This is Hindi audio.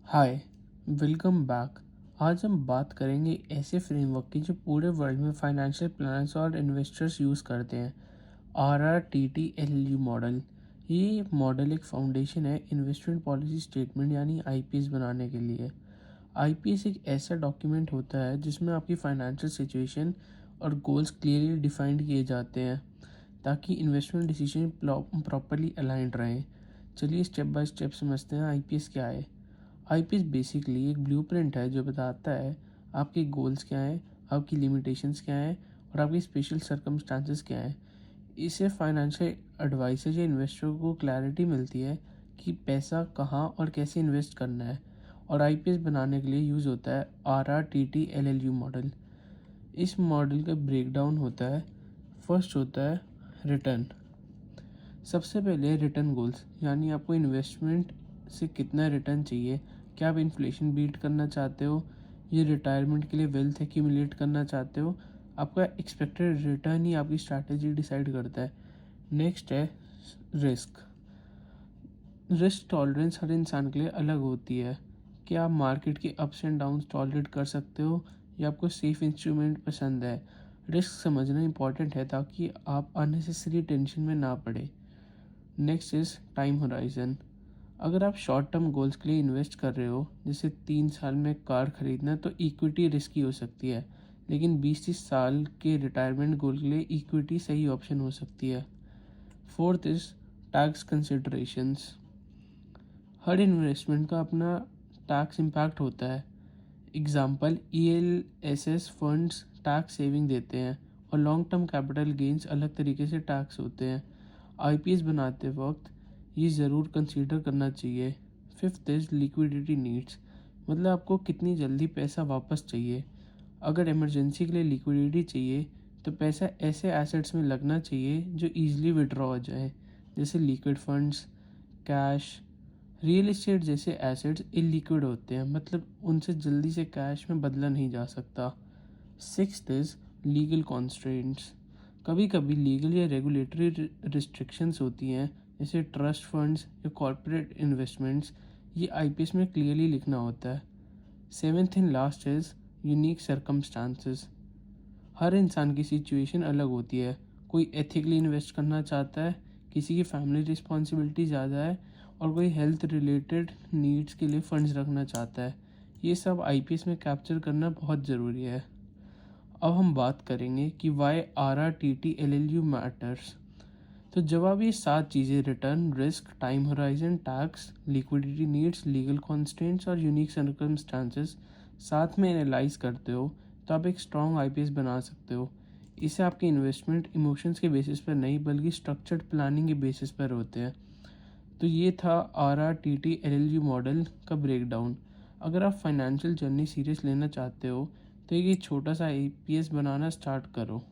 हाय, वेलकम बैक। आज हम बात करेंगे ऐसे फ्रेमवर्क की जो पूरे वर्ल्ड में फाइनेंशियल प्लानर्स और इन्वेस्टर्स यूज़ करते हैं। RRTTLU model. ये मॉडल एक फाउंडेशन है इन्वेस्टमेंट पॉलिसी स्टेटमेंट यानी आईपीएस बनाने के लिए। आईपीएस एक ऐसा डॉक्यूमेंट होता है जिसमें आपकी फाइनेंशियल सिचुएशन और गोल्स क्लियरली डिफाइंड किए जाते हैं ताकि इन्वेस्टमेंट डिसीजन प्रॉपरली अलाइंड रहें। चलिए स्टेप बाय स्टेप समझते हैं आईपीएस क्या है। आईपीएस बेसिकली एक ब्लूप्रिंट है जो बताता है आपके गोल्स क्या हैं, आपकी लिमिटेशंस क्या हैं और आपकी स्पेशल सर्कमस्टांसेस क्या हैं। इससे फाइनेंशियल एडवाइजर या इन्वेस्टर को क्लैरिटी मिलती है कि पैसा कहाँ और कैसे इन्वेस्ट करना है। और आईपीएस बनाने के लिए यूज़ होता है RRTTLLU मॉडल। इस मॉडल का ब्रेकडाउन होता है। फर्स्ट होता है रिटर्न। सबसे पहले रिटर्न गोल्स यानी आपको इन्वेस्टमेंट से कितना रिटर्न चाहिए। क्या आप इन्फ्लेशन बीट करना चाहते हो, ये रिटायरमेंट के लिए वेल्थ एक्यूमुलेट करना चाहते हो। आपका एक्सपेक्टेड रिटर्न ही आपकी स्ट्रैटेजी डिसाइड करता है। नेक्स्ट है रिस्क। रिस्क टॉलरेंस हर इंसान के लिए अलग होती है। क्या आप मार्केट के अप्स एंड डाउन्स टॉलरेट कर सकते हो या आपको सेफ इंस्ट्रूमेंट पसंद है। रिस्क समझना इंपॉर्टेंट है ताकि आप अननेसेसरी टेंशन में ना पड़े। Next is time horizon. अगर आप शॉर्ट टर्म गोल्स के लिए इन्वेस्ट कर रहे हो, जैसे 3 साल में कार खरीदना, तो इक्विटी रिस्की हो सकती है। लेकिन 20-30 साल के रिटायरमेंट गोल के लिए इक्विटी सही ऑप्शन हो सकती है। Fourth is tax considerations. Her investment का अपना टैक्स इम्पैक्ट होता है। Example, ELSS funds tax saving देते हैं और लॉन्ग टर्म कैपिटल गेंस अलग तरीके से टैक्स होते हैं। आईपीएस बनाते वक्त ये ज़रूर कंसीडर करना चाहिए। Fifth is liquidity needs. मतलब आपको कितनी जल्दी पैसा वापस चाहिए। अगर इमरजेंसी के लिए लिक्विडिटी चाहिए तो पैसा ऐसे एसेट्स में लगना चाहिए जो ईजिली विड्रॉ हो जाए, जैसे liquid funds, cash. Real estate जैसे एसेट्स इलिक्विड होते हैं, मतलब उनसे जल्दी से कैश में बदला नहीं जा सकता। Sixth is legal constraints. कभी कभी लीगल या रेगुलेटरी रिस्ट्रिक्शंस होती हैं, जैसे ट्रस्ट फंड्स या कॉर्पोरेट इन्वेस्टमेंट्स। ये आईपीएस में क्लियरली लिखना होता है। Seventh and last is unique circumstances. हर इंसान की सिचुएशन अलग होती है। कोई एथिकली इन्वेस्ट करना चाहता है, किसी की फैमिली रिस्पॉन्सिबिलिटी ज़्यादा है और कोई हेल्थ रिलेटेड नीड्स के लिए फंड्स रखना चाहता है। ये सब आईपीएस में कैप्चर करना बहुत ज़रूरी है। अब हम बात करेंगे कि वाई RRTTLLU मैटर्स। तो जवाब ये 7 चीज़ें, return, risk, time horizon, tax, liquidity needs, legal constants और यूनिक सर्कमस्टांसेस, साथ में एनालाइज करते हो तो आप एक स्ट्रॉन्ग आईपीएस बना सकते हो। इसे आपके इन्वेस्टमेंट इमोशंस के बेसिस पर नहीं बल्कि स्ट्रक्चर्ड प्लानिंग के बेसिस पर होते हैं। तो ये था RRTTLLU मॉडल का ब्रेकडाउन। अगर आप फाइनेंशियल जर्नी सीरियस लेना चाहते हो तो एक छोटा सा आईपीएस बनाना स्टार्ट करो।